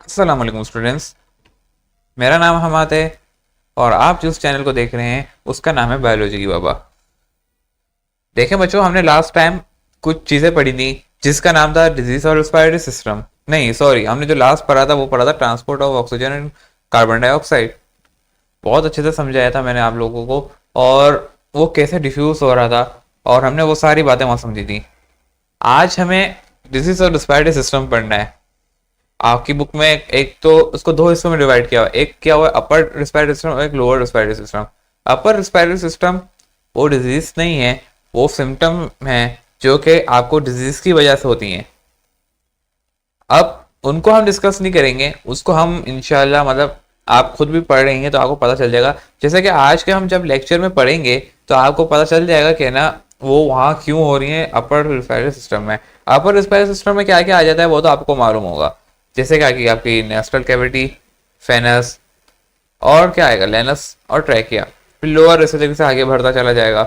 अस्सलाम वालेकुम स्टूडेंट्स। मेरा नाम हमाद है और आप जिस चैनल को देख रहे हैं उसका नाम है बायोलॉजी की बाबा। देखें बच्चों, हमने लास्ट टाइम कुछ चीज़ें पढ़ी थी जिसका नाम था डिजीज और रेस्पिरेटरी सिस्टम। नहीं सॉरी, हमने जो लास्ट पढ़ा था वो पढ़ा था transport of oxygen and carbon dioxide. बहुत अच्छे से समझाया था मैंने आप लोगों को, और वो कैसे डिफ्यूज हो रहा था, और हमने वो सारी बातें वहाँ समझी थी। आज हमें डिजीज और रेस्पिरेटरी सिस्टम पढ़ना है। आपकी बुक में एक तो उसको दो हिस्सों में डिवाइड किया हुआ है। एक क्या हुआ, अपर रिस्पिरेटरी सिस्टम और एक लोअर रिस्पिरेटरी सिस्टम। अपर रिस्पिरेटरी सिस्टम वो डिजीज नहीं है, वो सिम्टम है जो कि आपको डिजीज की वजह से होती हैं। अब उनको हम डिस्कस नहीं करेंगे, उसको हम इंशाल्लाह मतलब आप खुद भी पढ़ रही हैं तो आपको पता चल जाएगा। जैसे कि आज के हम जब लेक्चर में पढ़ेंगे तो आपको पता चल जाएगा कि ना वो वहाँ क्यों हो रही है अपर रिस्पिरेटरी सिस्टम में। अपर रिस्पिरेटरी सिस्टम में क्या क्या आ जाता है वो तो आपको मालूम होगा। जैसे क्या कि आपकी नेस्टल कैविटी, फेनस, और क्या आएगा, लेनस और ट्रैकिया। फिर लोअर रेस्पिरेटरी से आगे बढ़ता चला जाएगा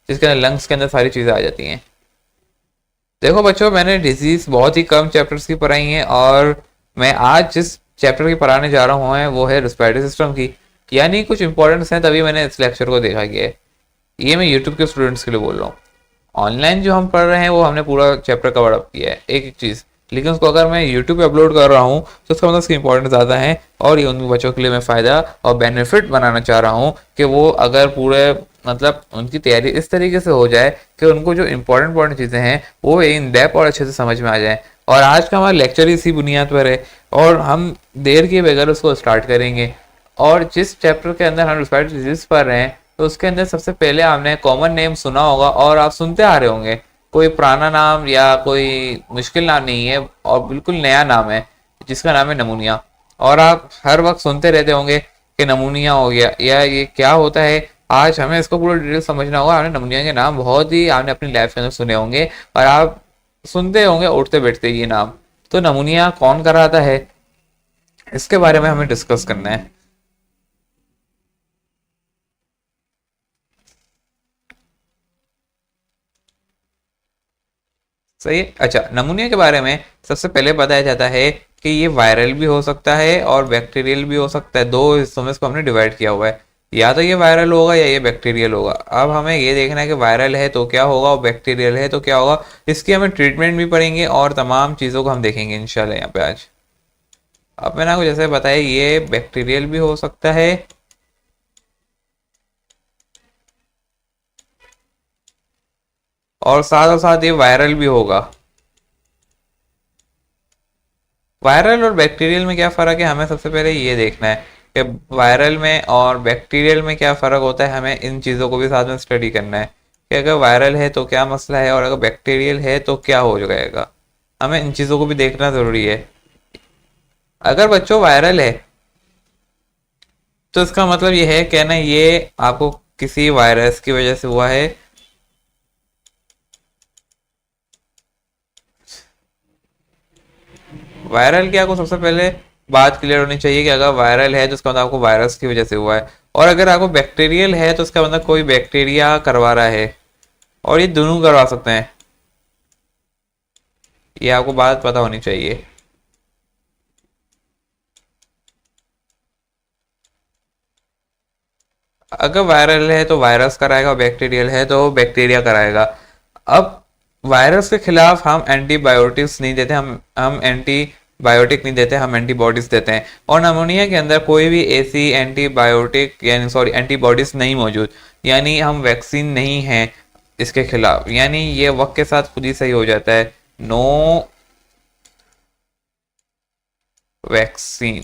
जिसके अंदर लंग्स के अंदर सारी चीज़ें आ जाती हैं। देखो बच्चों, मैंने डिजीज बहुत ही कम चैप्टर्स की पढ़ाई हैं और मैं आज जिस चैप्टर की पढ़ाने जा रहा हूँ वो है रिस्पिरेटरी सिस्टम की। यानी कुछ इंपॉर्टेंट्स हैं, तभी मैंने इस लेक्चर को देखा गया है। ये मैं यूट्यूब के स्टूडेंट्स के लिए बोल रहा हूँ। ऑनलाइन जो हम पढ़ रहे हैं वो हमने पूरा चैप्टर कवर अप किया है एक एक चीज़, लेकिन उसको अगर मैं यूट्यूब पे अपलोड कर रहा हूँ तो उसका मतलब उसकी इंपॉर्टेंस ज़्यादा है। और ये उन बच्चों के लिए मैं फ़ायदा और बेनिफिट बनाना चाह रहा हूँ कि वो अगर पूरे मतलब उनकी तैयारी इस तरीके से हो जाए कि उनको जो इंपॉर्टेंट चीज़ें हैं वो इन डेप्थ और अच्छे से समझ में आ जाए। और आज का हमारा लेक्चर इसी बुनियाद पर है और हम देर किए बगैर उसको स्टार्ट करेंगे। और जिस चैप्टर के अंदर हम रेस्पिरेटरी डिजीज पढ़ रहे हैं तो उसके अंदर सबसे पहले आपने कॉमन नेम सुना होगा और आप सुनते आ रहे होंगे। कोई पुराना नाम या कोई मुश्किल नाम नहीं है और बिल्कुल नया नाम है जिसका नाम है नमूनिया। और आप हर वक्त सुनते रहते होंगे कि नमूनिया हो गया या ये क्या होता है। आज हमें इसको पूरा डिटेल समझना होगा। आपने नमूनिया के नाम बहुत ही आपने अपनी लाइफ के अंदर सुने होंगे और आप सुनते होंगे उठते बैठते ये नाम। तो नमूनिया कौन कराता है इसके बारे में हमें डिस्कस करना है। सही है। अच्छा, नमूनिया के बारे में सबसे पहले बताया जाता है कि ये वायरल भी हो सकता है और बैक्टीरियल भी हो सकता है। दो हिस्सों में इसको हमने डिवाइड किया हुआ है, या तो ये वायरल होगा या ये बैक्टीरियल होगा। अब हमें ये देखना है कि वायरल है तो क्या होगा और बैक्टीरियल है तो क्या होगा। इसकी हमें ट्रीटमेंट भी पढ़ेंगे और तमाम चीज़ों को हम देखेंगे इंशाल्लाह यहाँ पे आज। अब मैंने आपको जैसे बताया ये बैक्टीरियल भी हो सकता है और साथ ये वायरल भी होगा। वायरल और बैक्टीरियल में क्या फ़र्क है हमें सबसे पहले ये देखना है कि वायरल में और बैक्टीरियल में क्या फ़र्क होता है। हमें इन चीज़ों को भी साथ में स्टडी करना है कि अगर वायरल है तो क्या मसला है और अगर बैक्टीरियल है तो क्या हो जाएगा। हमें इन चीज़ों को भी देखना ज़रूरी है। अगर बच्चों वायरल है तो इसका मतलब ये है कि ना ये आपको किसी वायरस की वजह से हुआ है। वायरल की आपको सबसे पहले बात क्लियर होनी चाहिए कि अगर वायरल है तो उसका मतलब आपको वायरस की वजह से हुआ है, और अगर आपको बैक्टीरियल है तो उसका मतलब कोई बैक्टीरिया करवा रहा है। और ये दोनों करवा सकते हैं, ये आपको बात पता होनी चाहिए। अगर वायरल है तो वायरस कराएगा और बैक्टीरियल है तो बैक्टीरिया कराएगा। अब वायरस के खिलाफ हम एंटीबायोटिक्स नहीं देते, हम एंटीबायोटिक नहीं देते, हम एंटीबॉडीज देते हैं। और नमूनिया के अंदर कोई भी ऐसी एंटीबायोटिक यानी सॉरी एंटीबॉडीज नहीं मौजूद, यानी हम वैक्सीन नहीं है इसके खिलाफ, यानी ये वक्त के साथ खुद ही सही हो जाता है। No vaccine.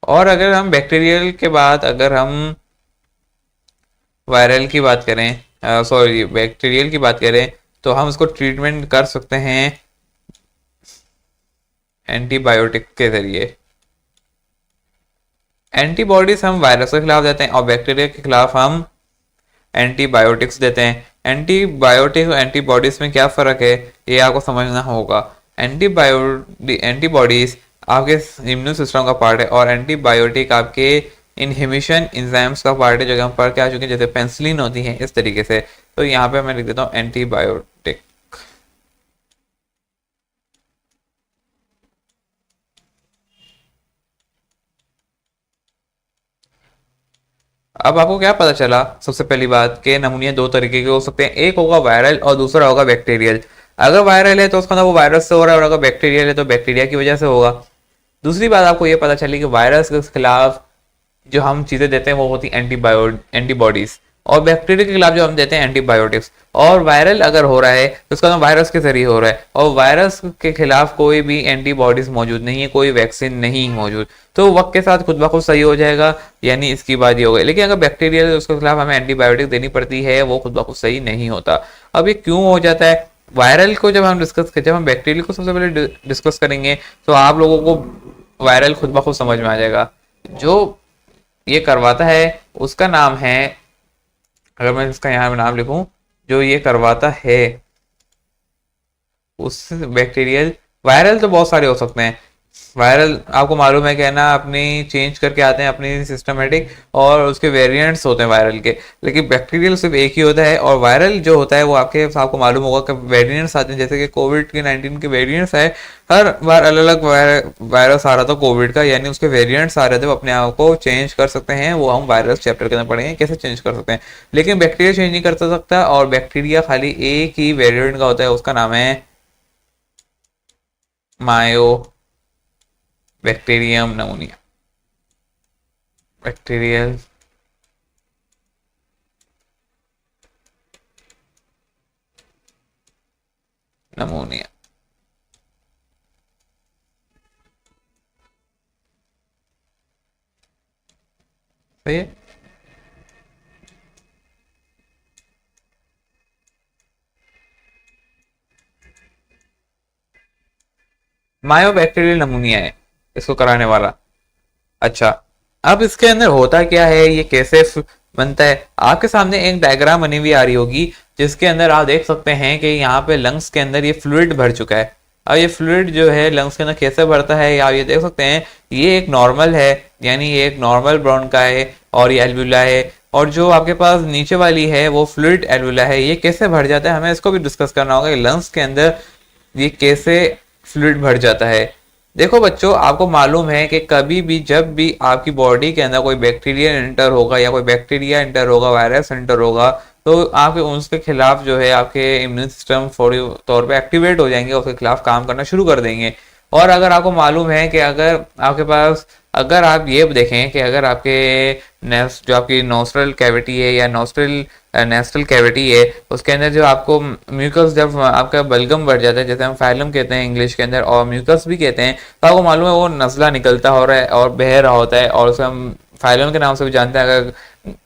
और अगर हम बैक्टीरियल के बाद अगर हम वायरल की बात करें, सॉरी बैक्टीरियल की बात करें, तो हम उसको ट्रीटमेंट कर सकते हैं एंटीबायोटिक के जरिए। एंटीबॉडीज हम वायरस के खिलाफ देते हैं और बैक्टीरिया के खिलाफ हम एंटीबायोटिक्स देते हैं। एंटीबायोटिक और एंटीबॉडीज में क्या फ़र्क है ये आपको समझना होगा। एंटीबॉडीज आपके इम्यून सिस्टम का पार्ट है और एंटीबायोटिक आपके इनहिबिशन इंजाइम्स का पार्ट है जो कि हम पढ़ के आ चुके हैं, जैसे पेंसिलिन होती है इस तरीके से। तो यहाँ पे मैं लिख देता हूँ एंटीबायोटिक। अब आपको क्या पता चला, सबसे पहली बात कि नमूनिया दो तरीके के हो सकते हैं, एक होगा वायरल और दूसरा होगा बैक्टीरियल। अगर वायरल है तो उसका वो वायरस से हो रहा है, और अगर बैक्टीरियल है तो बैक्टीरिया की वजह से होगा। दूसरी बात आपको ये पता चली कि वायरस के खिलाफ जो हम चीज़ें देते हैं वो होती एंटीबॉडीज, और बैक्टीरिया के खिलाफ जो हम देते हैं एंटीबायोटिक्स। और वायरल अगर हो रहा है तो उसका वायरस के जरिए हो रहा है, और वायरस के खिलाफ कोई भी एंटीबॉडीज मौजूद नहीं है, कोई वैक्सीन नहीं मौजूद, तो वक्त के साथ खुद ब खुद सही हो जाएगा, यानी इसकी बात ये हो गई। लेकिन अगर बैक्टीरिया है उसके खिलाफ हमें एंटीबायोटिक देनी पड़ती है, वो खुद ब खुद सही नहीं होता। अब ये क्यों हो जाता है? वायरल को जब हम बैक्टीरियल को सबसे पहले डिस्कस करेंगे तो आप लोगों को वायरल खुद ब खुद समझ में आ जाएगा। जो ये करवाता है उसका नाम है, अगर मैं इसका यहाँ पे नाम लिखूं, जो ये करवाता है उस बैक्टीरियल, वायरल तो बहुत सारे हो सकते हैं। वायरल आपको मालूम है कि ना अपनी चेंज करके आते हैं अपनी सिस्टमेटिक, और उसके वेरिएंट्स होते हैं वायरल के। लेकिन बैक्टीरियल सिर्फ एक ही होता है, और वायरल जो होता है वो आपको मालूम होगा कि वेरिएंट्स आते हैं, जैसे कि कोविड के 19 के वेरिएंट्स है। हर बार अलग अलग वायरस आ रहा था कोविड का, यानी उसके वेरिएंट्स आ रहे थे, वो अपने आप को चेंज कर सकते हैं। वो हम वायरस चैप्टर के अंदर पढ़ेंगे कैसे चेंज कर सकते हैं। लेकिन बैक्टीरिया चेंज नहीं कर सकता, और बैक्टीरिया खाली एक ही वेरिएंट का होता है, उसका नाम है मायो बैक्टीरियम नमूनिया, बैक्टीरियल नमूनिया। सही है। मायो बैक्टीरियल नमूनिया है इसको कराने वाला। अच्छा, अब इसके अंदर होता क्या है, ये कैसे बनता है? आपके सामने एक डायग्राम बनी हुई आ रही होगी, जिसके अंदर आप देख सकते हैं कि यहाँ पे लंग्स के अंदर ये फ्लूइड भर चुका है। अब ये फ्लूइड जो है लंग्स के अंदर कैसे भरता है, आप ये देख सकते हैं, ये एक नॉर्मल है, यानी ये एक नॉर्मल ब्रोन का है, और ये एल्वुला है। और जो आपके पास नीचे वाली है वो फ्लूइड एल्वुला है। ये कैसे भर जाता है, हमें इसको भी डिस्कस करना होगा कि लंग्स के अंदर ये कैसे फ्लूइड भर जाता है। देखो बच्चों, आपको मालूम है कि कभी भी जब भी आपकी बॉडी के अंदर कोई बैक्टीरिया एंटर होगा, या कोई बैक्टीरिया एंटर होगा, वायरस एंटर होगा, तो आपके उसके खिलाफ जो है आपके इम्यून सिस्टम फौरी तौर पे एक्टिवेट हो जाएंगे, उसके खिलाफ काम करना शुरू कर देंगे। और अगर आपको मालूम है कि अगर आपके पास, अगर आप ये देखें कि अगर आपके जो आपकी नोस्ट्रल कैविटी है या नेस्ट्रल कैविटी है, उसके अंदर जो आपको म्यूकस, जब आपका बलगम बढ़ जाता है, जैसे हम फाइलम कहते हैं इंग्लिश के अंदर, और म्यूकस भी कहते हैं, तो आपको मालूम है वो नज़ला निकलता हो रहा है और बह रहा होता है, और उसे हम फाइलम के नाम से भी जानते हैं। अगर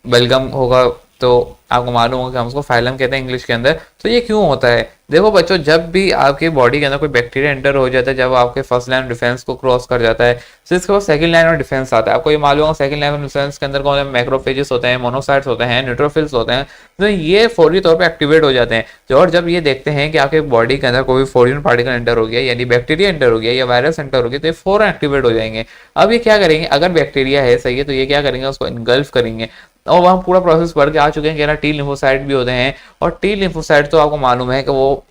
बलगम होगा तो आपको मालूम होगा कि हम उसको फाइलम कहते हैं इंग्लिश के अंदर। तो ये क्यों होता है? देखो बच्चों, जब भी आपकी बॉडी के अंदर कोई बैक्टीरिया एंटर हो जाता है, जब आपके फर्स्ट लाइन डिफेंस को क्रॉस कर जाता है, तो इसके बाद सेकंड लाइन ऑफ डिफेंस आता है। आपको ये मालूम होगा सेकंड लाइन ऑफ डिफेंस के अंदर कौन है? मैक्रोफेजेस होते हैं, मोनोसाइट्स होते हैं, न्यूट्रोफिल्स होते हैं। तो ये फौरी तौर पर एक्टिवेट हो जाते हैं। और जब ये देखते हैं कि आपके बॉडी के अंदर कोई फॉरेन पार्टिकल एंटर हो गया, यानी बैक्टीरिया एंटर हो गया या वायरस एंटर हो गया, तो ये फौरन एक्टिवेट हो जाएंगे। अब ये क्या करेंगे, अगर बैक्टीरिया है सही है, तो ये क्या करेंगे, उसको इनगल्फ करेंगे। और वहाँ पूरा प्रोसेस पढ़ के आ चुके हैं कि ना टी लिम्फोसाइट भी होते हैं, और टी लिम्फोसाइट तो आपको मालूम है कि वो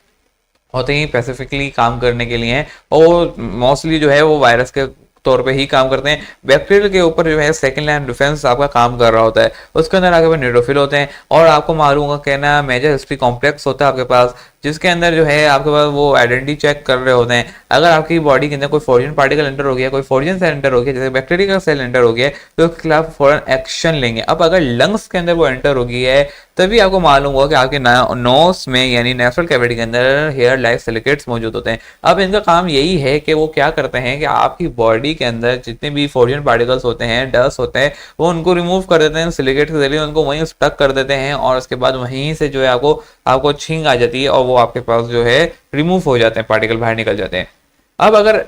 होते ही स्पेसिफिकली काम करने के लिए हैं, और मोस्टली जो है वो वायरस के तौर पे ही काम करते हैं। बैक्टीरियल के ऊपर जो है सेकंड लाइन डिफेंस आपका काम कर रहा होता है। उसके अंदर आपके पास न्यूट्रोफिल होते हैं, और आपको मालूम होगा कहना मेजर हिस्ट्री कॉम्प्लेक्स होता है आपके पास, जिसके अंदर जो है आपके पास वो आइडेंटिटी चेक कर रहे होते हैं। अगर आपकी बॉडी के अंदर कोई फॉरेन पार्टिकल एंटर हो गया, कोई फॉरेन सेल एंटर हो गया, जैसे बैक्टीरिया का सेल एंटर हो गया, तो उसके खिलाफ फौरन एक्शन लेंगे। अब अगर लंग्स के अंदर वो एंटर हो गई है, तभी आपको मालूम होगा कि आपके नोस में यानी नेसल कैविटी के अंदर हेयर लाइक सिलिकेट्स मौजूद होते हैं। अब इनका काम यही है कि वो क्या करते हैं कि आपकी बॉडी के अंदर जितने भी फॉरेन पार्टिकल्स होते हैं, डस्ट होते हैं, वो उनको रिमूव कर देते हैं सिलिकेट के जरिए, उनको वहीं स्टक कर देते हैं, और उसके बाद वहीं से जो है आपको छींक आ जाती है, और वो आपके पास जो है रिमूव हो जाते हैं, पार्टिकल बाहर निकल जाते हैं। अब अगर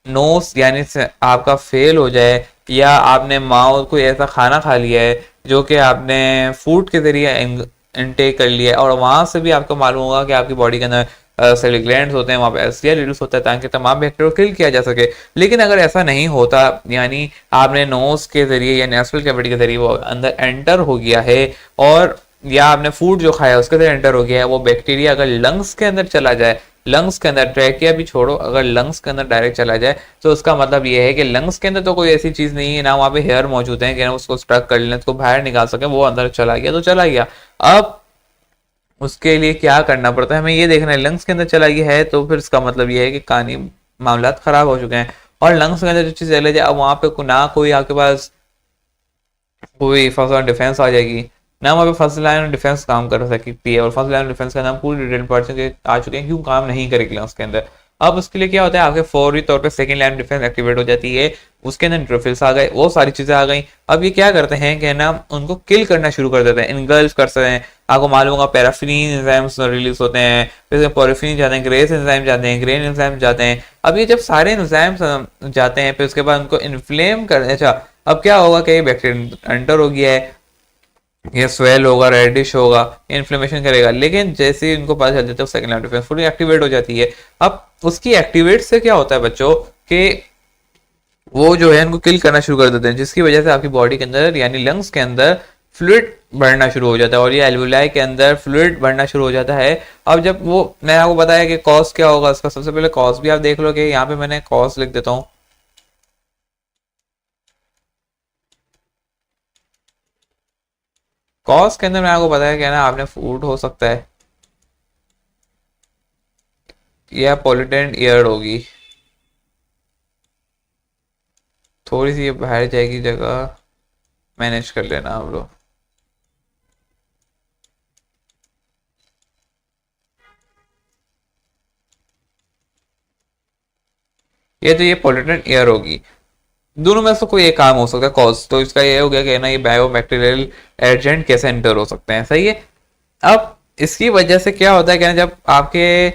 नोस यानी आपका फेल हो जाए, या आपने माउथ कोई ऐसा खाना खा लिया है जो कि आपने फूड के जरिए इनटेक कर लिया है, और वहां से भी आपको मालूम होगा कि आपकी बॉडी के अंदर सेल ग्लैंड्स होते हैं, वहाँ पे एलसीआर रिड्यूस होता है ताकि तमाम बैक्टीरिया को किल किया जा सके। लेकिन अगर ऐसा नहीं होता, यानी आपने नोज के जरिए या नेसल कैविटी के जरिए वो अंदर एंटर हो गया है, और या आपने फूड जो खाया उसके अंदर एंटर हो गया है, वो बैक्टीरिया अगर लंग्स के अंदर चला जाए, लंग्स के अंदर, ट्रैकिया भी छोड़ो, अगर लंग्स के अंदर डायरेक्ट चला जाए, तो उसका मतलब ये है कि लंग्स के अंदर तो कोई ऐसी चीज नहीं है, ना वहाँ पे हेयर मौजूद है कि ना उसको स्ट्रक कर लें, उसको बाहर निकाल सके, वो अंदर चला गया तो चला गया। अब उसके लिए क्या करना पड़ता है, हमें ये देखना है, लंग्स के अंदर चला गया है तो फिर इसका मतलब ये है कि कानी मामला खराब हो चुके हैं। और लंग्स के अंदर जो चीज चले जाए, अब वहां पे ना कोई आपके पास कोई फर्स्ट लाइन डिफेंस आ जाएगी, ना वहाँ पे फर्स्ट लाइन डिफेंस काम कर सकती है, और फर्स्ट लाइन डिफेंस का नाम पूरी डिटेल पढ़ चुके आ चुके हैं क्यों काम नहीं करेगी लंग्स के अंदर। अब उसके लिए क्या होता है, आपके फौरी तौर पे सेकंड लाइन डिफेंस एक्टिवेट हो जाती है, उसके अंदर न्यूट्रोफिल्स आ गए, वो सारी चीजें आ गई। अब ये क्या करते हैं कि ना उनको किल करना शुरू कर देते हैं, इनगल्फ कर सकते हैं। आपको मालूम होगा पैराफिन एंजाइम्स रिलीज होते हैं, फिर पोरफिन जाते हैं, ग्रेस एंजाइम जाते हैं, ग्रेन एंजाइम जाते हैं। अब ये जब सारे एंजाइम्स जाते हैं, फिर उसके बाद उनको इन्फ्लेम कर, अच्छा अब क्या होगा कि बैक्टीरिया एंटर हो गया है, ये स्वेल होगा, रेडिश होगा, इन्फ्लेमेशन करेगा। लेकिन जैसे ही इनको पता चल जाता है second line defence fully activate हो जाती है। अब उसकी एक्टिवेट से क्या होता है बच्चों कि वो जो है इनको किल करना शुरू कर देते हैं, जिसकी वजह से आपकी बॉडी के अंदर यानी लंग्स के अंदर फ्लूइड बढ़ना शुरू हो जाता है, और ये एल्वुलाई के अंदर फ्लूइड बढ़ना शुरू हो जाता है। अब जब वो, मैंने आपको बताया कि कॉज क्या होगा इसका, सबसे पहले कॉज भी आप देख लो कि यहाँ पे मैंने कॉज लिख देता हूँ। कॉज के अंदर मैंने आपको बताया कि ना आपने फूड हो सकता है, या पॉल्यूटेंट एयर होगी, थोड़ी सी ये बाहर जाएगी जगह, मैनेज कर लेना आप लोग। ये तो ये पॉल्यूटेंट एयर होगी, दोनों में से कोई एक काम हो सकता है कॉज। तो इसका ये हो गया कि ना ये बायोबैक्टीरियल एजेंट कैसे एंटर हो सकते हैं, सही है। अब इसकी वजह से क्या होता है कि ना जब आपके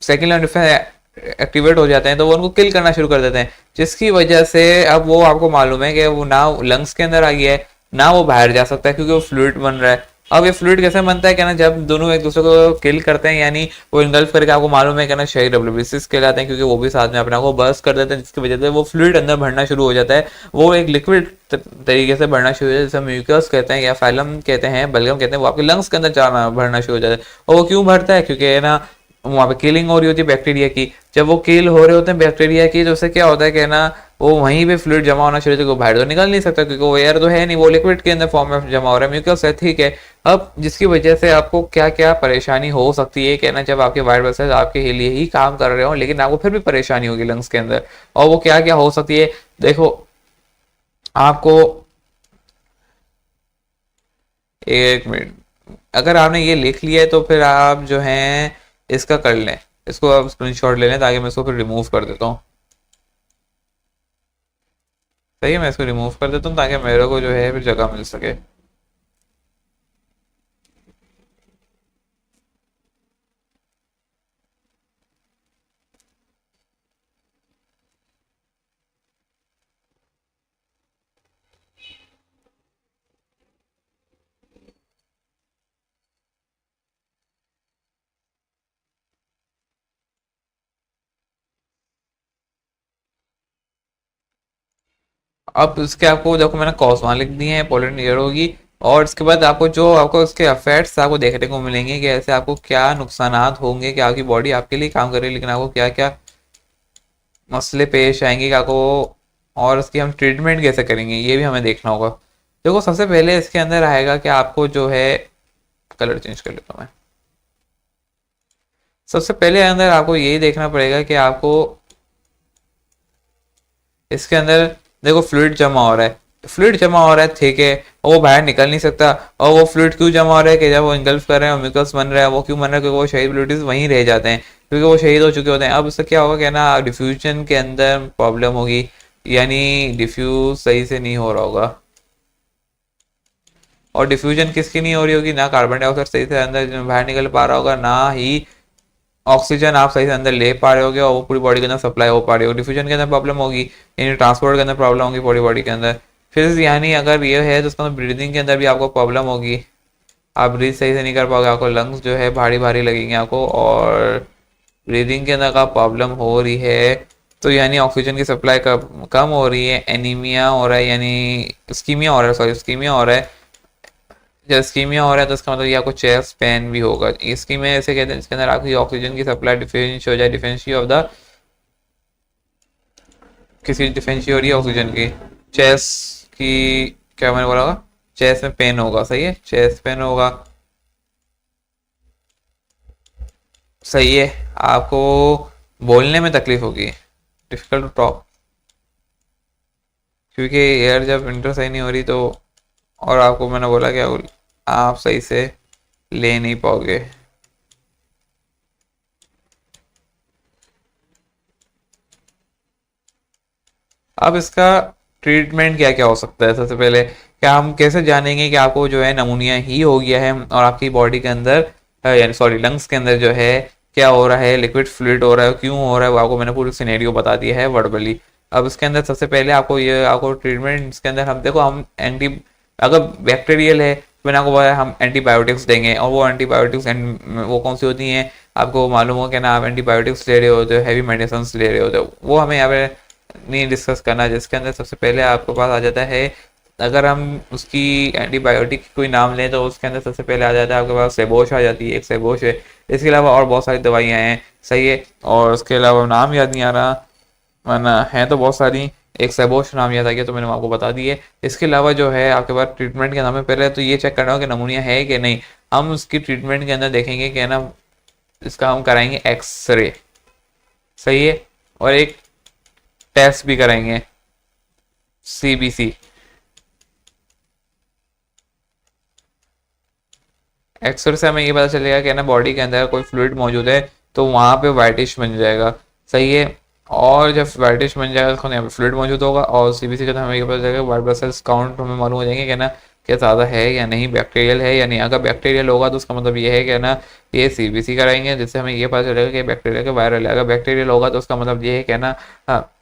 सेकेंड लाइन डिफेंस एक्टिवेट हो जाते हैं तो वो उनको किल करना शुरू कर देते हैं, जिसकी वजह से अब वो आपको मालूम है कि वो ना लंग्स के अंदर आ गया है, ना वो बाहर जा सकता है क्योंकि वो फ्लूइड बन रहा है। अब ये फ्लूइड कैसे बनता है कि ना जब दोनों एक दूसरे को किल करते हैं, यानी वो इनगल्फ करके, आपको मालूम है कि ना शरीर डब्ल्यूबीसीस कहलाते हैं, क्योंकि वो भी साथ में अपने आप को बर्स्ट कर देते हैं, जिसकी वजह से वो फ्लूइड अंदर भरना शुरू हो जाता है। वो एक लिक्विड तरीके से भरना शुरू हो जाता है, जैसे म्यूकस कहते हैं या फाइलम कहते हैं, बलगम कहते हैं, वो आपके लंग्स के अंदर जाना भरना शुरू हो जाता है। और वो क्यों भरता है, क्योंकि ना वहाँ पे किलिंग हो रही होती है बैक्टीरिया की। जब वो किल हो रहे होते हैं बैक्टीरिया की, तो उससे क्या होता है कि ना वो वहीं पे फ्लूइड जमा होना शुरू होता है, बाहर तो निकल नहीं सकता क्योंकि वो एयर तो है नहीं, वो लिक्विड के अंदर फॉर्म में जमा हो रहा है, म्यूकस है, ठीक है। अब जिसकी वजह से आपको क्या क्या परेशानी हो सकती है कि ना जब आपके वाइट ब्लड सेल्स आपके लिए ही काम कर रहे हो, लेकिन आपको फिर भी परेशानी होगी लंग्स के अंदर। और वो क्या क्या हो सकती है, देखो आपको, एक मिनट, अगर आपने ये लिख लिया है तो फिर आप जो है इसका कर लें, इसको आप स्क्रीनशॉट ले लें ताकि मैं इसको फिर रिमूव कर देता हूँ। सही है, मैं इसको रिमूव कर देता हूँ ताकि मेरे को जो है फिर जगह मिल सके। अब इसके आपको देखो मैंने कॉस वहाँ लिख दिए हैं, पोलैंड ईयर होगी। और इसके बाद आपको जो आपको इसके इफेक्ट्स आपको देखने को मिलेंगे कि ऐसे आपको क्या नुकसानात होंगे कि आपकी बॉडी आपके लिए काम कर रही है, लेकिन आपको क्या क्या मसले पेश आएंगे कि आपको, और इसकी हम ट्रीटमेंट कैसे करेंगे ये भी हमें देखना होगा। देखो सबसे पहले इसके अंदर आएगा कि आपको जो है, कलर चेंज कर लेता हूँ मैं। सबसे पहले अंदर आपको यही देखना पड़ेगा कि आपको इसके अंदर देखो फ्लूइड जमा हो रहा है, फ्लूइड जमा हो रहा है, ठीक है, और वो बाहर निकल नहीं सकता। और वो फ्लूइड क्यों जमा हो रहा है कि जब वो इंगल्फ कर रहे हैं और म्यूकस बन रहा है, वो क्यों बन रहा है, क्योंकि वो शहीद ब्लूटीज वहीं रह जाते हैं, क्योंकि वो शहीद हो चुके होते हैं। अब उससे क्या होगा कि ना डिफ्यूजन के अंदर प्रॉब्लम होगी, यानी डिफ्यूज सही से नहीं हो रहा होगा। और डिफ्यूजन किसकी नहीं हो रही होगी, ना कार्बन डाइऑक्साइड सही से अंदर बाहर निकल पा रहा होगा, ना ही ऑक्सीजन आप सही से अंदर ले पा रहे होगे और वो पूरी बॉडी के अंदर सप्लाई हो पा रही होगी। डिफ्यूजन के अंदर प्रॉब्लम होगी, यानी ट्रांसपोर्ट के अंदर प्रॉब्लम होगी पूरी बॉडी के अंदर। फिर यानी अगर ये है तो उसका ब्रीदिंग के अंदर भी आपको प्रॉब्लम होगी, आप ब्रीथ सही से नहीं कर पाओगे, आपको लंग्स जो है भारी भारी लगेंगे आपको, और ब्रीदिंग के अंदर का प्रॉब्लम हो रही है, तो यानी ऑक्सीजन की सप्लाई कम हो रही है, एनीमिया हो रहा है, यानी स्कीमिया हो रहा है, सॉरी स्कीमिया हो रहा है। जब स्कीमिया हो रहा है तो इसका मतलब ये आपको चेस्ट पेन भी होगा। स्कीमिया ऐसे कहते हैं जिसके अंदर आपकी ऑक्सीजन की सप्लाई डिफिशियंसी हो जाए, डिफिशियंसी ऑफ द किसी डिफिशियंसी हो रही है ऑक्सीजन की, चेस्ट की, क्या मैंने बोला होगा, चेस्ट में पेन होगा, सही है, चेस्ट पेन होगा, सही है। आपको बोलने में तकलीफ होगी, डिफिकल्ट टू टॉक, क्योंकि एयर जब इंटर सही नहीं हो रही तो, और आपको मैंने बोला कि आप सही से ले नहीं पाओगे। अब इसका ट्रीटमेंट क्या क्या हो सकता है? सबसे पहले क्या हम कैसे जानेंगे कि आपको जो है नमूनिया ही हो गया है, और आपकी बॉडी के अंदर यानी सॉरी लंग्स के अंदर जो है क्या हो रहा है, लिक्विड फ्लूइड हो रहा है, क्यों हो रहा है, वो आपको मैंने पूरी सिनेरियो बता दिया है वर्बली। अब इसके अंदर सबसे पहले आपको ट्रीटमेंट, इसके अंदर हम देखो, हम एंटी, अगर बैक्टीरियल है तो मैंने आपको बताया हम एंटीबायोटिक्स देंगे, और वो एंटीबायोटिक्स वो कौन सी होती हैं आपको मालूम हो, कि ना आप एंटीबायोटिक्स ले रहे होते हो, हैवी मेडिसिन ले रहे होते हो, वो हमें यहाँ पे नहीं डिस्कस करना। जिसके अंदर सबसे पहले आपके पास आ जाता है, अगर हम उसकी एंटीबायोटिक कोई नाम लें तो उसके अंदर सबसे पहले आ जाता है आपके पास सेबोश आ जाती है, एक सेबोश है। इसके अलावा और बहुत सारी दवाइयाँ हैं, सही है, और उसके अलावा नाम याद नहीं आ रहा, वरना हैं तो बहुत सारी, एक सेबोश नाम याद आ गया तो मैंने आपको बता दी है। इसके अलावा जो है आपके पास ट्रीटमेंट के नाम है, पहले तो ये चेक करना होगा कि नमूनिया है कि नहीं। हम उसकी ट्रीटमेंट के अंदर देखेंगे कि ना, इसका हम कराएंगे एक्सरे, सही है, और एक टेस्ट भी कराएंगे, सीबीसी। एक्सरे से हमें ये पता चलेगा कि ना बॉडी के अंदर कोई फ्लूइड मौजूद है, तो वहाँ पे वाइटिश बन जाएगा, सही है। और जब वाइटिश बन जाएगा तो यहाँ पे फ्लूइड मौजूद होगा, और सीबीसी का तो हमें ये पता चलेगा, वाइट ब्लड सेल्स काउंट हमें मालूम हो जाएंगे कि ना क्या ज़्यादा है या नहीं, बैक्टीरियल है या नहीं। अगर बैक्टीरियल होगा तो उसका मतलब ये है कि ना ये सीबीसी कराएंगे, जिससे हमें ये पता चलेगा कि बैक्टीरिया के वायरल है। अगर बैक्टीरियल होगा तो उसका मतलब ये है कि ना, हाँ,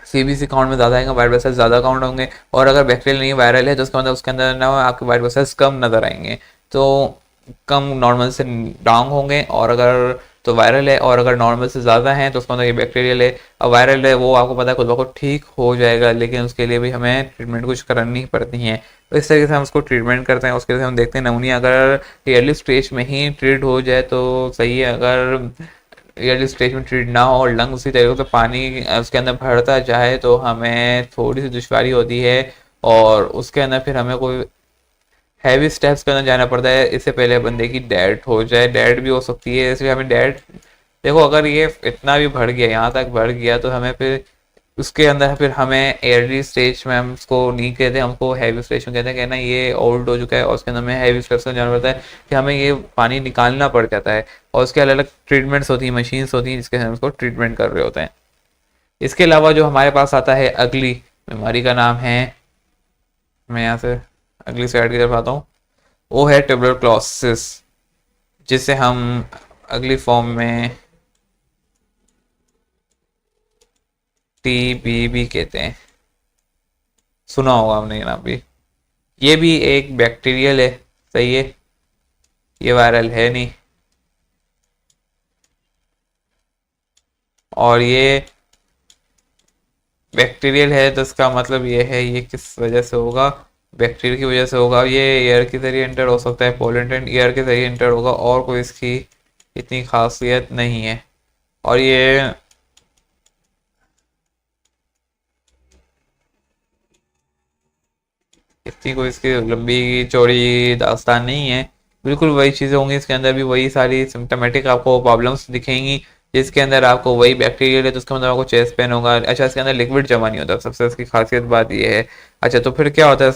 सीबीसी काउंट में ज़्यादा आएंगे, वाइट ब्लड सेल्स ज़्यादा काउंट होंगे। और अगर बैक्टीरियल नहीं वायरल है तो उसका मतलब उसके अंदर ना आपके वाइट ब्लड सेल्स कम नज़र आएंगे, तो कम नॉर्मल से डाउन होंगे। और अगर तो वायरल है, और अगर नॉर्मल से ज़्यादा है तो उसका मतलब ये बैक्टीरियल है। अब वायरल है वो आपको पता है खुद ब खुद ठीक हो जाएगा, लेकिन उसके लिए भी हमें ट्रीटमेंट कुछ करनी पड़ती है। तो इस तरीके से हम उसको ट्रीटमेंट करते हैं। उसके लिए हम देखते हैं नमूनिया अगर अर्ली स्टेज में ही ट्रीट हो जाए तो सही है, अगर अर्ली स्टेज में ट्रीट ना हो और लंग उसी तरीके से पानी उसके अंदर भरता जाए तो हमें थोड़ी सी दुश्वारी होती है, और उसके अंदर फिर हमें कोई हैवी स्टेप्स के अंदर जाना पड़ता है, इससे पहले बंदे की डेथ हो जाए, डेथ भी हो सकती है। इसलिए हमें डेथ, देखो अगर ये इतना भी बढ़ गया, यहाँ तक बढ़ गया, तो हमें फिर उसके अंदर फिर हमें एयरली स्टेज में हम उसको नहीं कहते, हमको हैवी स्टेज में कहते हैं कि ना ये ओल्ड हो चुका है, और उसके अंदर हमें हैवी स्टेप्स में जाना पड़ता है कि हमें ये पानी निकालना पड़ जाता है, और उसके अलग अलग ट्रीटमेंट्स होती हैं, मशीन्स होती हैं जिसके हम उसको ट्रीटमेंट कर रहे होते हैं। इसके अलावा जो हमारे पास आता है अगली बीमारी का नाम है, मैं यहाँ से अगली साइड की तरफ आता हूँ, वो है ट्यूबरक्लोसिस, जिसे हम अगली फॉर्म में टीबी भी कहते हैं, सुना होगा हमने ये नाम भी। ये भी एक बैक्टीरियल है, सही है, ये वायरल है नहीं, और ये बैक्टीरियल है तो इसका मतलब ये है ये किस वजह से होगा, बैक्टीरिया की वजह से होगा। ये एयर के जरिए इंटर हो सकता है, पोलेंट एयर के जरिए इंटर होगा, और कोई इसकी इतनी खासियत नहीं है। और ये इतनी कोई इसकी लंबी चौड़ी दास्तान नहीं है, बिल्कुल वही चीज़ें होंगी इसके अंदर भी, वही सारी सिम्टमेटिक आपको प्रॉब्लम्स दिखेंगी, जिसके अंदर आपको वही बैक्टीरियल है तो उसके अंदर आपको चेस्ट पेन होगा। अच्छा, इसके अंदर लिक्विड जमा नहीं होता, सबसे इसकी खासियत बात ये है। अच्छा, तो फिर क्या होता है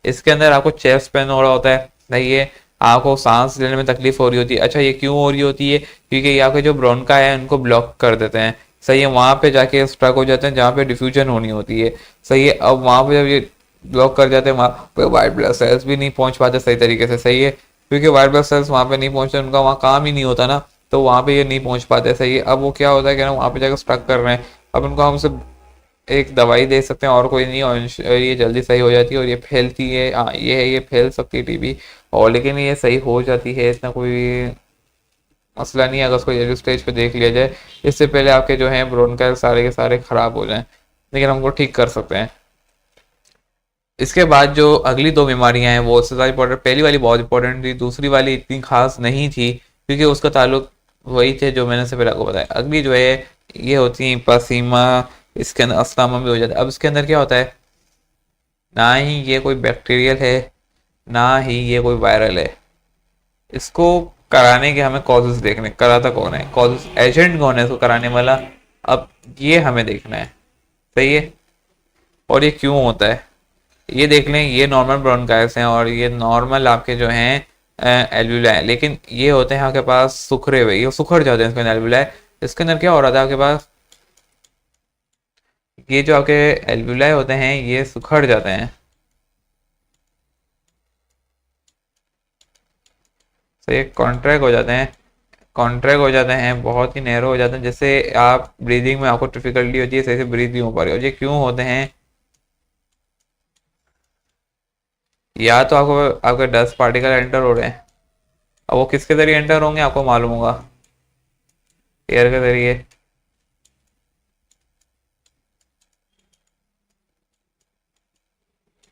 इसके अंदर आपको चेस्ट पेन हो रहा होता है, नहीं है, आपको सांस लेने में तकलीफ हो रही होती है। अच्छा, ये क्यों हो रही होती है? क्योंकि ये आपके जो ब्रोंका है उनको ब्लॉक कर देते हैं, सही है, वहाँ पे जाके स्ट्रक हो जाते हैं जहाँ पे डिफ्यूजन होनी होती है, सही है। अब वहाँ पे जब ये ब्लॉक कर जाते हैं वहाँ पे वाइट ब्लड सेल्स भी नहीं पहुँच पाते सही तरीके से, सही है, क्योंकि वाइट ब्लड सेल्स वहाँ पे नहीं पहुँचते, उनका वहाँ काम ही नहीं होता ना, तो वहाँ पे ये नहीं पहुँच पाते, सही है। अब वो क्या होता है कि ना वहाँ पे जाकर स्ट्रक कर रहे हैं, अब उनको हमसे एक दवाई दे सकते हैं और कोई नहीं, और ये जल्दी सही हो जाती है और ये फैलती है। हाँ ये है, ये फैल सकती है टीबी, और लेकिन ये सही हो जाती है, इतना कोई मसला नहीं है अगर उसको अर्ली स्टेज पे देख लिया जाए। इससे पहले आपके जो हैं ब्रोनकाइल सारे के सारे खराब हो जाएं, लेकिन हमको ठीक कर सकते हैं। इसके बाद जो अगली दो बीमारियां हैं वो उससे ज़्यादा इंपॉर्टेंट, पहली वाली बहुत इंपॉर्टेंट थी, दूसरी वाली इतनी खास नहीं थी क्योंकि उसका ताल्लुक वही थे जो मैंने से पहले आपको बताया। अगली जो है ये होती है पसीमा, इसके अंदर अस्थमा भी हो जाता है। अब इसके अंदर क्या होता है, ना ही ये कोई बैक्टीरियल है ना ही ये कोई वायरल है। इसको कराने के हमें कॉजेज देखने, कराता कौन है, कॉजेज एजेंट कौन है इसको कराने वाला, अब ये हमें देखना है। सही है, और ये क्यों होता है ये देख लें। ये नॉर्मल ब्रोनकाइल्स हैं और ये नॉर्मल आपके जो हैं एल्वुलाई हैं, लेकिन ये होते हैं आपके पास सुखरे हुए, ये सुखड़ जाते हैं इसके अंदर एल्वुलाई। इसके अंदर क्या हो रहा था आपके पास, ये जो आपके एल्वुलाई होते हैं ये सुखड़ जाते हैं। तो ये कॉन्ट्रैक्ट हो जाते हैं, कॉन्ट्रैक्ट हो जाते हैं, बहुत ही नैरो हो जाते हैं, जैसे आप ब्रीदिंग में आपको डिफिकल्टी होती है, सही से ब्रीथ नहीं हो पा रही। और ये क्यों होते हैं, या तो आपको आपके डस्ट पार्टिकल एंटर हो रहे हैं, अब वो किसके जरिए एंटर होंगे आपको मालूम होगा, एयर के जरिए।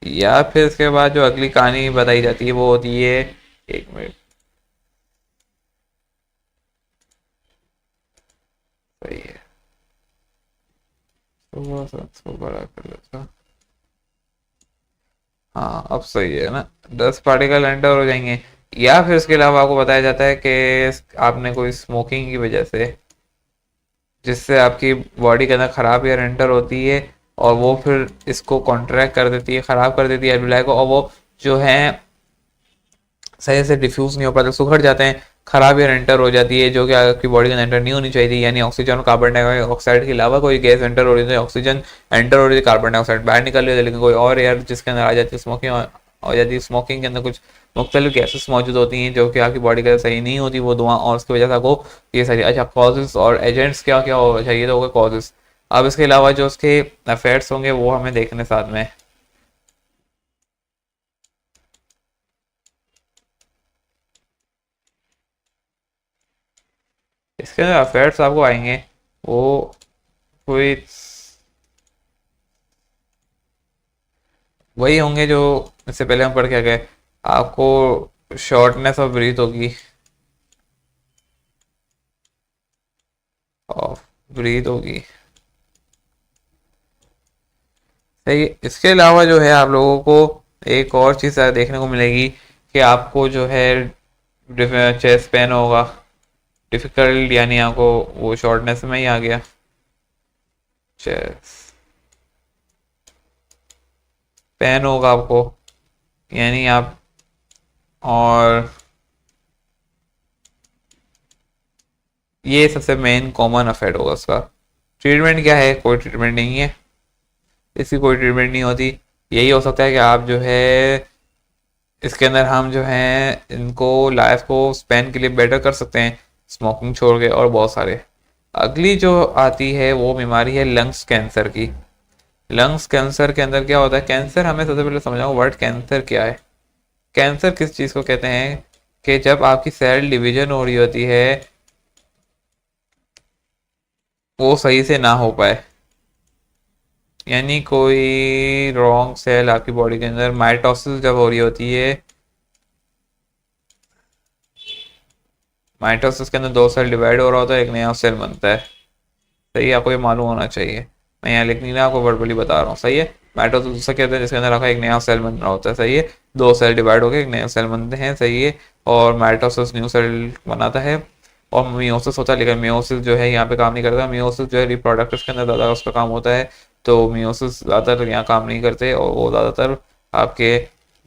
या फिर इसके बाद जो अगली कहानी बताई जाती है वो होती है, एक मिनट, सही है, थोड़ा सा इसको बड़ा कर लेता। हाँ अब सही है ना, 10 पार्टिकल एंटर हो जाएंगे। या फिर इसके अलावा आपको बताया जाता है कि आपने कोई स्मोकिंग की वजह से, जिससे आपकी बॉडी के अंदर खराब एयर एंटर होती है और वो फिर इसको कॉन्ट्रैक्ट कर देती है, ख़राब कर देती है एल्विलाई को, और वो जो है सही से डिफ्यूज़ नहीं हो पाते, सुखड़ जाते हैं, खराब एयर एंटर हो जाती है जो कि आपकी बॉडी के अंदर एंटर नहीं होनी चाहिए थी। यानी ऑक्सीजन और कार्बन डाइऑक्साइड के अलावा कोई गैस एंटर हो रही थी, ऑक्सीजन एंटर हो रही थी, कार्बन डाइऑक्साइड बाहर निकल रही थी, लेकिन कोई और एयर जिसके अंदर आ जाती है, स्मोकिंग हो जाती है। स्मोकिंग के अंदर कुछ मुख्तलिफ गैसेस मौजूद होती हैं जो कि आपकी बॉडी के लिए सही नहीं होती वो धुआं, और उसकी वजह से आपको ये सारी, अच्छा कॉजेज और एजेंट्स क्या क्या हो चाहिए, तो होगा कॉजेज। अब इसके अलावा जो उसके इफेक्ट्स होंगे वो हमें देखने साथ में। इसके अंदर इफेक्ट्स आपको आएंगे वो कोई वही होंगे जो इससे पहले हम पढ़ के आ गए। आपको शॉर्टनेस ऑफ ब्रीथ होगी, ऑफ ब्रीथ होगी, सही। इसके अलावा जो है आप लोगों को एक और चीज़ देखने को मिलेगी कि आपको जो है चेस्ट पेन होगा, डिफिकल्ट, यानी आपको वो शॉर्टनेस में ही आ गया, चेस्ट पेन होगा आपको, यानी आप, और ये सबसे मेन कॉमन अफेक्ट होगा उसका। ट्रीटमेंट क्या है, कोई ट्रीटमेंट नहीं है, इसकी कोई ट्रीटमेंट नहीं होती। यही हो सकता है कि आप जो है इसके अंदर हम जो हैं इनको लाइफ को स्पेन के लिए बेटर कर सकते हैं, स्मोकिंग छोड़ के, और बहुत सारे। अगली जो आती है वो बीमारी है लंग्स कैंसर की। लंग्स कैंसर के अंदर क्या होता है, कैंसर हमें सबसे पहले समझाओ वर्ड कैंसर क्या है। कैंसर किस चीज़ को कहते हैं कि जब आपकी सेल डिवीजन हो रही होती है वो सही से ना हो पाए, यानी कोई रॉन्ग सेल आपकी बॉडी के अंदर, माइटोसिस जब हो रही होती है, माइटोसिस के अंदर दो सेल डिवाइड हो रहा होता है, एक नया सेल बनता है। सही है, आपको ये मालूम होना चाहिए, मैं यहाँ लिख नहीं रहा, आपको वर्बली बता रहा हूँ। सही है, माइटोसिस उसे कहते हैं जिसके अंदर आपका एक नया सेल बन रहा होता है। सही है, दो सेल डिवाइड होकर एक नया सेल बनते हैं। सही है, और माइटोसिस न्यू सेल बनाता है। और मियोसिस होता है, लेकिन मियोसिस जो है यहाँ पे काम नहीं करता। मियोसिस जो है रिप्रोडक्टिव के अंदर ज़्यादा उसका काम होता है, तो मियोसिस ज़्यादातर यहाँ काम नहीं करते, और वो ज़्यादातर आपके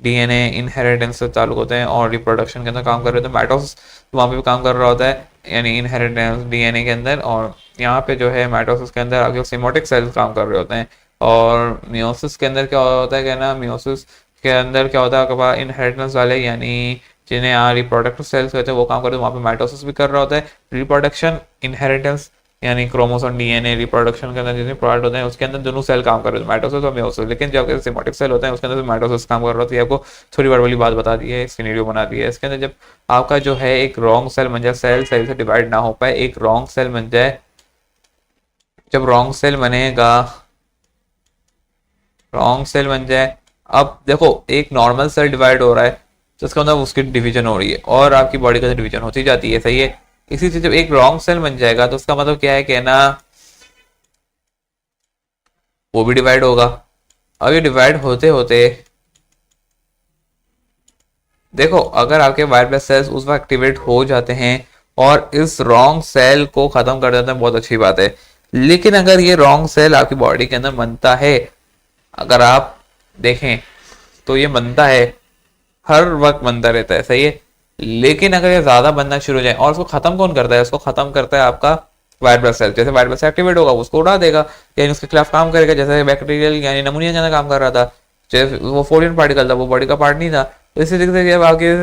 डीएनए इनहेरिटेंस से ताल्लुक होते हैं और रिप्रोडक्शन के अंदर काम कर रहे होते हैं। माइटोसिस वहाँ पे भी काम कर रहा होता है, यानी इनहेरिटेंस डीएनए के अंदर, और यहाँ पे जो है माइटोसिस के अंदर आपके सिमोटिक सेल्स काम कर रहे होते हैं। और मियोसिस के अंदर क्या होता है, कहना मियोसिस के अंदर क्या होता है आपके पास इनहेरिटेंस वाले, यानी जिन्हें यहाँ रिप्रोडक्टिव सेल्स कहते हैं वो काम करते हैं, वहाँ पे माइटोसिस भी कर रहा होता है। रिप्रोडक्शन, इनहेरिटेंस, यानी क्रोमोसोम डीएनए रिप्रोडक्शन के अंदर जितने प्रोडक्ट होते हैं उसके अंदर दोनों सेल काम कर रहे हैं, माइटोसिस और मेयोसिस। लेकिन जब सिम्बायोटिक सेल होता है उसके अंदर माइटोसिस काम कर रहा होता है। आपको थोड़ी बार वाली बात बता दी है, सिनेरियो बना दी है। इसके अंदर जब आपका जो है एक रॉन्ग सेल बन जाए, सेल सेल से डिवाइड ना हो पाए, एक रॉन्ग सेल बन जाए, जब रॉन्ग सेल बनेगा, रॉन्ग सेल बन जाए, अब देखो एक नॉर्मल सेल डिवाइड हो रहा है तो इसका मतलब उसकी डिवीजन हो रही है और आपकी बॉडी का डिवीजन होती जाती है, सही है। इसी से जब एक रॉन्ग सेल बन जाएगा तो उसका मतलब क्या है, कहना वो भी डिवाइड होगा। अब ये डिवाइड होते होते देखो, अगर आपके वाइट ब्लड सेल्स उस वक्त एक्टिवेट हो जाते हैं और इस रॉन्ग सेल को खत्म कर देते हैं, बहुत अच्छी बात है। लेकिन अगर ये रॉन्ग सेल आपकी बॉडी के अंदर बनता है, अगर आप देखें तो ये बनता है, हर वक्त बनता रहता है, सही है। लेकिन अगर ये ज्यादा बनना शुरू हो जाए, और उसको खत्म कौन करता है, उसको खत्म करता है आपका वाइट ब्लड सेल। जैसे वाइट ब्लड सेल एक्टिवेट होगा उसको उड़ा देगा, यानी उसके खिलाफ काम करेगा। जैसे बैक्टीरियल यानी नमूनिया के अंदर काम कर रहा था, जैसे वो फोरिन पार्टिकल था, वो बॉडी का पार्ट नहीं था। तो इसी तरीके से जब आपके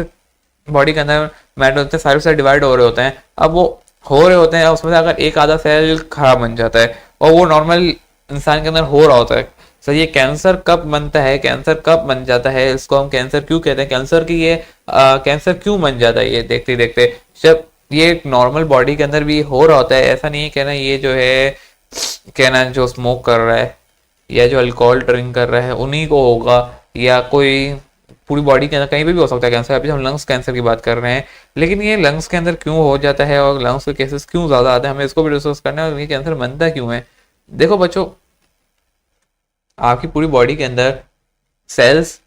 बॉडी के अंदर मैटर होते हैं, सारे सेल डिवाइड हो रहे होते हैं, अब वो हो रहे होते हैं, उसमें से अगर एक आधा सेल खराब बन जाता है और वो नॉर्मल इंसान के अंदर हो रहा होता है, सर ये कैंसर कब बनता है, कैंसर कब बन जाता है, इसको हम कैंसर क्यों कहते हैं, कैंसर की ये कैंसर क्यों बन जाता है, ये देखते देखते जब ये नॉर्मल बॉडी के अंदर भी हो रहा होता है। ऐसा नहीं है कहना ये जो है, कहना जो स्मोक कर रहा है या जो अल्कोहल ड्रिंक कर रहा है उन्हीं को होगा, या कोई पूरी बॉडी के अंदर कहीं पे भी हो सकता है कैंसर। अभी हम लंग्स कैंसर की बात कर रहे हैं, लेकिन ये लंग्स के अंदर क्यों हो जाता है और लंग्स के केसेस क्यों ज्यादा आते हैं, हमें इसको भी डिस्कस करना है और ये कैंसर बनता क्यों है। देखो बच्चों, आपकी पूरी बॉडी के अंदर सेल्स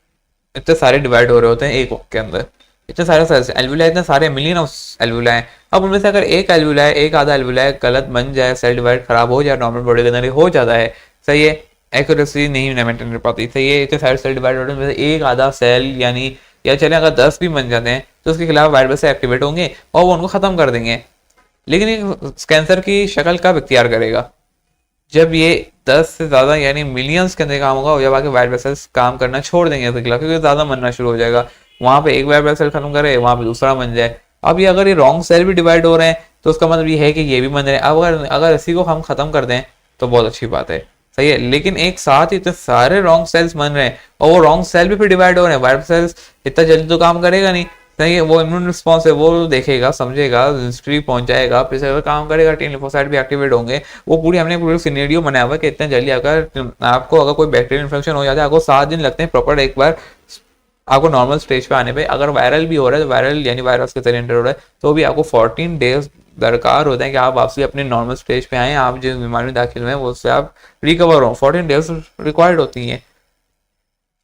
इतने सारे डिवाइड हो रहे होते हैं एक वक्त के अंदर, इतने सारे सेल्स, एल्वुला इतने सारे मिलियन ऑफ एल्वुला हैं। अब उनमें से अगर एक एल्वुला है, एक आधा एल्वुला है गलत बन जाए, सेल डिवाइड खराब हो जाए, नॉर्मल बॉडी के अंदर हो जाता है, सही है, एक्यूरेसी नहीं मेंटेन कर पाती, सही है। इतने सारे सेल डिवाइड होते हैं, एक आधा सेल यानी, या चले अगर 10 भी बन जाते हैं तो उसके खिलाफ वाइट ब्लड से एक्टिवेट होंगे और वो उनको खत्म कर देंगे। लेकिन ये कैंसर की शक्ल कब इख्तियार करेगा, जब ये 10 से ज्यादा यानी मिलियंस के अंदर काम होगा, और जब आके वाइट ब्लड सेल्स काम करना छोड़ देंगे इसके खिलाफ, क्योंकि ज्यादा बनना शुरू हो जाएगा। वहां पे एक वाइट ब्लड सेल खत्म करे, वहां पे दूसरा बन जाए। अब ये अगर ये रॉन्ग सेल भी डिवाइड हो रहे हैं तो उसका मतलब ये है कि ये भी बन रहे हैं। अब अगर अगर इसी को हम खत्म कर दें तो बहुत अच्छी बात है, सही है। लेकिन एक साथ ही इतने सारे रॉन्ग सेल्स बन रहे हैं और वो रॉन्ग सेल भी फिर डिवाइड हो रहे हैं, वाइट सेल्स इतना जल्दी तो काम करेगा नहीं, नहीं है, वो इम्यून रिस्पॉन्स है, वो देखेगा समझेगा हिस्ट्री पहुंचाएगा, फिर से काम करेगा, टी लिम्फोसाइट भी एक्टिवेट होंगे। वो पूरी हमने पूरी सिनेरियो बनाया हुआ है कि इतने जल्दी अगर आपको अगर कोई बैक्टीरियल इन्फेक्शन हो जाता है, आपको 7 दिन लगते हैं प्रॉपर एक बार आपको नॉर्मल स्टेज पे आने पे। अगर वायरल भी हो रहा है तो वायरल यानी वायरस के जरिए एंटर हो रहा है तो भी आपको 14 डेज दरकार होता है कि आप वापसी अपने नॉर्मल स्टेज पे आए, आप जिस बीमारी में दाखिल हुए हैं वो उससे आप रिकवर हो। 14 डेज रिक्वायर्ड होती हैं,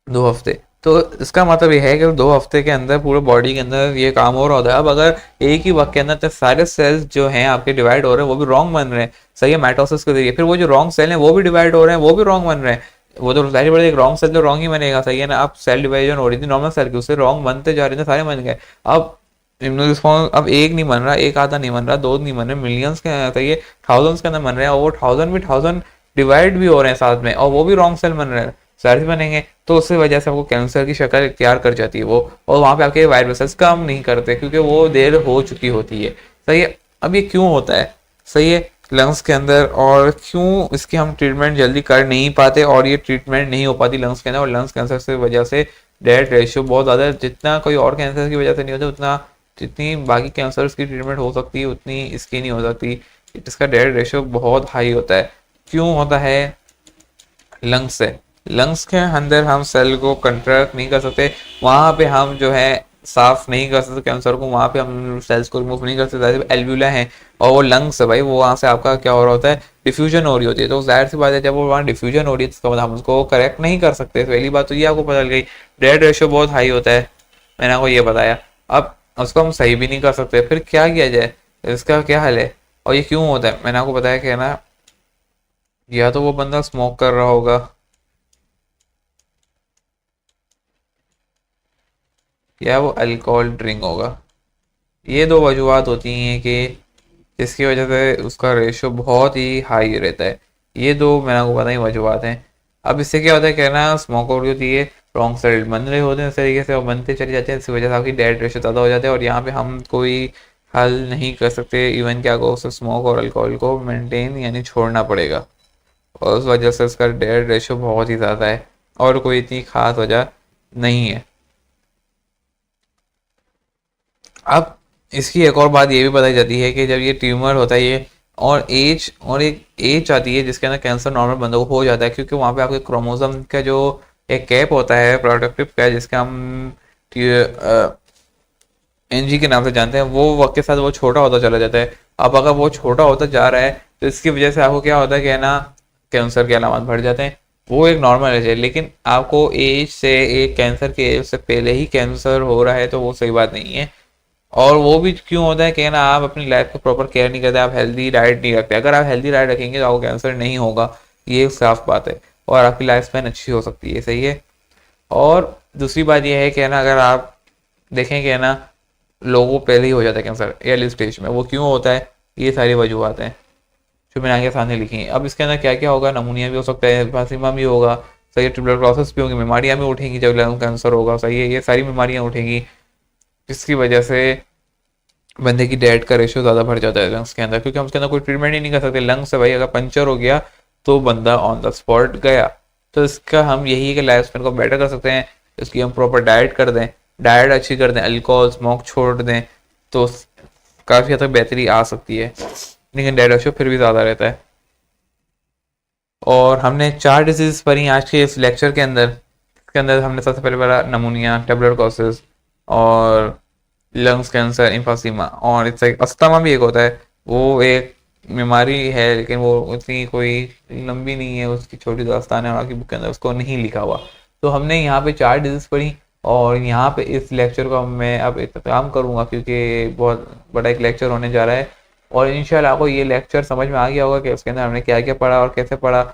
2 हफ्ते। तो इसका मतलब ये है कि 2 हफ्ते के अंदर पूरे बॉडी के अंदर ये काम हो रहा होता है। अब अगर एक ही वक्त के अंदर तो सारे सेल्स जो हैं आपके डिवाइड हो रहे हैं, वो भी रॉन्ग बन रहे हैं, सही है, माइटोसिस के जरिए, फिर वो जो रॉन्ग सेल हैं वो भी डिवाइड हो रहे हैं, वो भी रॉन्ग बन रहे हैं। वो तो जाहिर बात है एक रॉन्ग सेल तो रॉन्ग ही बनेगा, सही है ना। अब सेल डिवाइजन हो रही थी नॉर्मल सेल की, उससे रॉन्ग बनते जा रहे थे, सारे बन गए। अब इम्यून रिस्पॉन्स अब एक नहीं बन रहा, एक आधा नहीं बन रहा, 2 नहीं बन रहे, मिलियंस के अंदर, सही है, थाउजेंड्स के अंदर बन रहे हैं, और वो 1000 भी 1000 डिवाइड भी हो रहे हैं साथ में, और वो भी रॉन्ग सेल बन रहे हैं, सारे बनेंगे। तो उसकी वजह से आपको कैंसर की शक्ल इख्तियार कर जाती है वो, और वहां पे आपके वाइट ब्लड सेल्स काम नहीं करते क्योंकि वो देर हो चुकी होती है, सही है। अब ये क्यों होता है, सही है, लंग्स के अंदर, और क्यों इसकी हम ट्रीटमेंट जल्दी कर नहीं पाते और ये ट्रीटमेंट नहीं हो पाती लंग्स के अंदर, और लंग्स कैंसर की वजह से डेथ रेशियो बहुत ज़्यादा है। जितना कोई और कैंसर की वजह से नहीं होता उतना, जितनी बाकी कैंसर्स की ट्रीटमेंट हो सकती है उतनी इसकी नहीं हो सकती, इसका डेथ रेशियो बहुत हाई होता है। क्यों होता है, लंग्स से, लंग्स के अंदर हम सेल को कंट्रैक्ट नहीं कर सकते, वहां पे हम जो है साफ नहीं कर सकते कैंसर को, वहां पे हम सेल्स को रिमूव नहीं कर सकते। एल्वुला है और वो लंग्स है भाई, वो वहां से आपका क्या हो रहा होता है, डिफ्यूजन हो रही होती है। तो जाहिर सी बात है जब वो वहाँ डिफ्यूजन हो रही है तो हम उसको करेक्ट नहीं कर सकते। पहली बात तो ये आपको पता चल गई, डेड रेशियो बहुत हाई होता है, मैंने आपको ये बताया। अब उसको हम सही भी नहीं कर सकते, फिर क्या किया जाए, इसका क्या हल है, और ये क्यों होता है, मैंने आपको बताया कि ना, या तो वो बंदा स्मोक कर रहा होगा, या वो अल्कोहल ड्रिंक होगा। ये 2 वजूहत होती हैं कि जिसकी वजह से उसका रेशो बहुत ही हाई रहता है। ये 2 मैंने आपको पता ही वजूहत हैं। अब इससे क्या होता है, कहना स्मोक हो रही होती है, रॉन्ग सेल बन रहे होते हैं इस तरीके से, और बनते चले जाते हैं, इस वजह से आपकी डेड रेशो ज़्यादा हो जाता है। और यहाँ पे हम कोई हल नहीं कर सकते। इवन क्या को उसे स्मोक और अल्कोहल को मेंटेन यानी छोड़ना पड़ेगा, और उस वजह से उसका डेड रेशो बहुत ही ज़्यादा है, और कोई इतनी खास वजह नहीं है। अब इसकी एक और बात ये भी बताई जाती है कि जब ये ट्यूमर होता है ये, और एक एज आती है जिसके अंदर कैंसर नॉर्मल बंदों को हो जाता है, क्योंकि वहाँ पे आपके क्रोमोसोम का जो एक कैप होता है प्रोडक्टिव का, जिसका हम एनजी के नाम से जानते हैं, वो वक्त के साथ वो छोटा होता चला जाता है। अब अगर वो छोटा होता जा रहा है तो इसकी वजह से आपको क्या होता है कि ना कैंसर के अलामत बढ़ जाते हैं। वो एक नॉर्मल एज है, लेकिन आपको एज से एक कैंसर के एज से पहले ही कैंसर हो रहा है तो वो सही बात नहीं है। और वो भी क्यों होता है कि ना आप अपनी लाइफ को प्रॉपर केयर नहीं करते, आप हेल्दी डाइट नहीं रखते। अगर आप हेल्दी डाइट रखेंगे तो आपको कैंसर नहीं होगा, ये साफ बात है, और आपकी लाइफ स्पैन अच्छी हो सकती है। सही है। और दूसरी बात यह है कि ना अगर आप देखें कि ना लोगों को पहले ही हो जाता है कैंसर अर्ली स्टेज में, वो क्यों होता है, ये सारी वजूहत हैं जो मैंने आगे सामने लिखी हैं। अब इसके अंदर क्या क्या होगा, नमूनिया भी हो सकता है, फासिमा भी होगा, सही है, ट्यूबरक्लोसिस भी होगी, बीमारियां भी उठेंगी जब लंग कैंसर होगा। सही है, ये सारी बीमारियां उठेंगी जिसकी वजह से बंदे की डेथ का रेशियो ज़्यादा बढ़ जाता है लंग्स के अंदर, क्योंकि हम उसके अंदर कोई ट्रीटमेंट ही नहीं कर सकते। लंग्स से भाई अगर पंचर हो गया तो बंदा ऑन द स्पॉट गया। तो इसका हम यही है कि लाइफ स्पैन को बेटर कर सकते हैं, इसकी हम प्रॉपर डाइट कर दें, डाइट अच्छी कर दें, अल्कोहल स्मोक छोड़ दें, तो काफ़ी हद तक बेहतरी आ सकती है। लेकिन डेथ रेशियो फिर भी ज़्यादा रहता है। और हमने 4 डिजीज पढ़ी आज के इस लेक्चर के अंदर। इसके अंदर हमने सबसे पहले पढ़ा नमूनिया, ट्यूबरकुलोसिस, और लंग्स कैंसर, इम्फासीमा, और इससे अस्थमा भी एक होता है। वो एक बीमारी है लेकिन वो उतनी कोई लंबी नहीं है, उसकी छोटी दास्तान है और आपकी बुक के अंदर उसको नहीं लिखा हुआ। तो हमने यहाँ पे 4 डिजीज पढ़ी, और यहाँ पे इस लेक्चर को मैं अब इख्तिताम करूँगा क्योंकि बहुत बड़ा एक लेक्चर होने जा रहा है। और इंशाल्लाह आपको ये लेक्चर समझ में आ गया होगा कि उसके अंदर हमने क्या क्या पढ़ा और कैसे पढ़ा।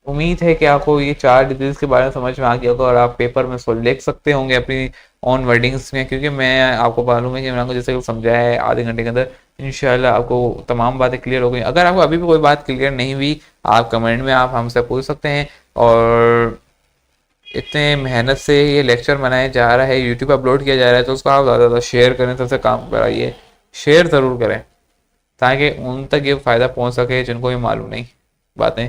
उम्मीद है कि आपको ये 4 डिजीज के बारे में समझ में आ गया होगा, और आप पेपर में उसको लिख सकते होंगे अपनी ऑन वर्डिंग्स में, क्योंकि मैं आपको मालूम है कि मैंने आपको जैसे समझाया है आधे घंटे के अंदर इंशाल्लाह आपको तमाम बातें क्लियर हो गई। अगर आपको अभी भी कोई बात क्लियर नहीं हुई, आप कमेंट में आप हमसे पूछ सकते हैं। और इतने मेहनत से ये लेक्चर बनाया जा रहा है, यूट्यूब अपलोड किया जा रहा है, तो उसको आप ज़्यादा से ज़्यादा शेयर करें, सबसे काम कराइए, शेयर ज़रूर करें ताकि उन तक ये फ़ायदा पहुंच सके जिनको ये मालूम नहीं बातें,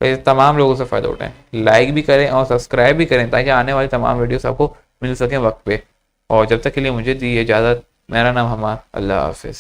तो तमाम लोगों से फ़ायदा उठाएं। लाइक भी करें और सब्सक्राइब भी करें ताकि आने वाली तमाम वीडियोस आपको मिल सकें वक्त पे। और जब तक के लिए मुझे दी इजाज़त। मेरा नाम हमार, अल्लाह हाफिज़।